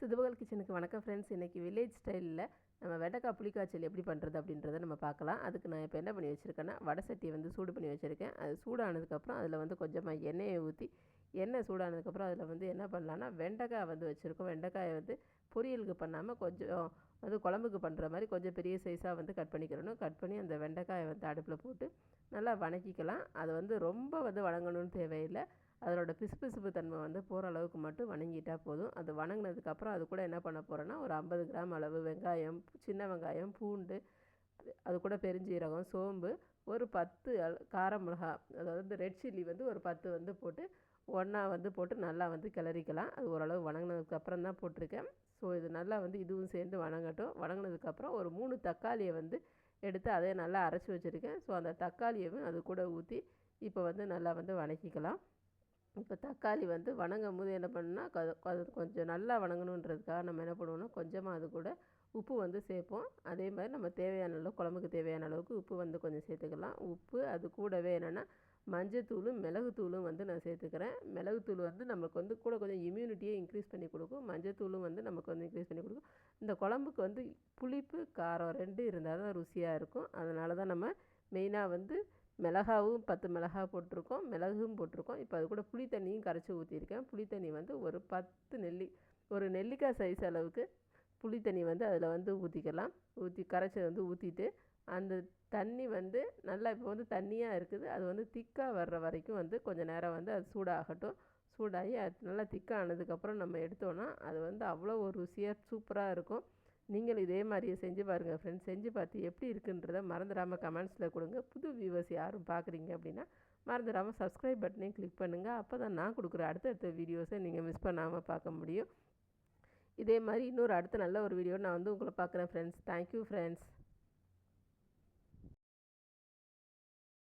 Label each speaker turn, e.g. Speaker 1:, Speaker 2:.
Speaker 1: சிதுபகல் கிச்சனுக்கு வணக்கம் ஃப்ரெண்ட்ஸ். இன்றைக்கி வில்லேஜ் ஸ்டைலில் நம்ம வெண்டைக்காய் புளிக்காய்ச்சல் எப்படி பண்ணுறது அப்படின்றத நம்ம பார்க்கலாம். அதுக்கு நான் இப்போ என்ன பண்ணி வச்சுருக்கேன்னா, வடை சட்டியை வந்து சூடு பண்ணி வச்சுருக்கேன். அது சூடானதுக்கப்புறம் அதில் வந்து கொஞ்சமாக எண்ணெயை ஊற்றி, எண்ணெய் சூடானதுக்கப்புறம் அதில் வந்து என்ன பண்ணலான்னா, வெண்டைக்காய் வந்து வச்சுருக்கோம். வெண்டைக்காயை வந்து பொரியலுக்கு பண்ணாமல் கொஞ்சம் வந்து குழம்புக்கு பண்ணுற மாதிரி கொஞ்சம் பெரிய சைஸாக வந்து கட் பண்ணிக்கிறணும். கட் பண்ணி அந்த வெண்டைக்காயை வந்து அடுப்பில் போட்டு நல்லா வணக்கிக்கலாம். அது வந்து ரொம்ப வந்து வணங்கணும்னு தேவையில்லை. அதோட பிசுபிசுப்பு தன்மை வந்து போகிற அளவுக்கு மட்டும் வணங்கிட்டால் போதும். அது வணங்கினதுக்கப்புறம் அது கூட என்ன பண்ண போகிறேன்னா, ஒரு 50 கிராம் அளவு வெங்காயம், சின்ன வெங்காயம், பூண்டு, அது கூட பெருஞ்சீரகம், சோம்பு, ஒரு 10 கார மிளகா, அதாவது ரெட் சில்லி வந்து ஒரு 10 வந்து போட்டு ஒன்றா வந்து போட்டு நல்லா வந்து கிளறிக்கலாம். அது ஓரளவு வணங்கினதுக்கப்புறம் தான் போட்டிருக்கேன். ஸோ இது நல்லா வந்து இதுவும் சேர்ந்து வணங்கட்டும். வணங்கினதுக்கப்புறம் ஒரு 3 தக்காளியை வந்து எடுத்து அதை நல்லா அரைச்சி வச்சுருக்கேன். ஸோ அந்த தக்காளியவும் அது கூட ஊற்றி இப்போ வந்து நல்லா வந்து வணக்கிக்கலாம். இப்போ தக்காளி வந்து வணங்கும் போது என்ன பண்ணுன்னா, அது கொஞ்சம் நல்லா வணங்கணுன்றதுக்காக நம்ம என்ன பண்ணுவோம்னா, கொஞ்சமாக அது கூட உப்பு வந்து சேர்ப்போம். அதே மாதிரி நம்ம தேவையான அளவு, குழம்புக்கு தேவையான அளவுக்கு உப்பு வந்து கொஞ்சம் சேர்த்துக்கலாம். உப்பு, அது கூடவே என்னென்னா மஞ்சத்தூளும் மிளகுத்தூளும் வந்து நான் சேர்த்துக்கிறேன். மிளகுத்தூள் வந்து நமக்கு வந்து கூட கொஞ்சம் இம்யூனிட்டியை இன்க்ரீஸ் பண்ணி கொடுக்கும். மஞ்சத்தூளும் வந்து நமக்கு வந்து இன்க்ரீஸ் பண்ணி கொடுக்கும். இந்த குழம்புக்கு வந்து புளிப்பு, காரம் 2 இருந்தால் தான் ருசியாக இருக்கும். அதனால தான் நம்ம மெயினாக வந்து மிளகாவும் 10 மிளகா போட்டிருக்கோம், மிளகும் போட்டிருக்கோம். இப்போ அது கூட புளி தண்ணியும் கரைச்சி ஊற்றிருக்கேன். புளி தண்ணி வந்து ஒரு நெல்லிக்காய் சைஸ் அளவுக்கு புளி தண்ணி வந்து அதில் வந்து ஊற்றிக்கலாம். கரைச்சி வந்து ஊற்றிட்டு அந்த தண்ணி வந்து நல்லா இப்போ வந்து தண்ணியாக இருக்குது. அது வந்து திக்காக வர்ற வரைக்கும் வந்து கொஞ்சம் நேரம் வந்து அது சூடாகட்டும். சூடாகி அது நல்லா திக்காக ஆனதுக்கப்புறம் நம்ம எடுத்தோன்னா அது வந்து அவ்வளோ ஒரு ருசியாக சூப்பராக இருக்கும். நீங்கள் இதே மாதிரியே செஞ்சு பாருங்கள் ஃப்ரெண்ட்ஸ். செஞ்சு பார்த்து எப்படி இருக்குன்றதை மறந்துடாமல் கமெண்ட்ஸில் கொடுங்க. புது வியூவர்ஸ் யாரும் பார்க்குறீங்க அப்படின்னா மறந்துடாமல் சப்ஸ்கிரைப் பட்டனையும் கிளிக் பண்ணுங்கள். அப்போ தான் நான் கொடுக்குற அடுத்தடுத்த வீடியோஸை நீங்கள் மிஸ் பண்ணாமல் பார்க்க முடியும். இதே மாதிரி இன்னொரு அடுத்த நல்ல ஒரு வீடியோ நான் வந்து உங்களை பார்க்குறேன் ஃப்ரெண்ட்ஸ். Thank you friends.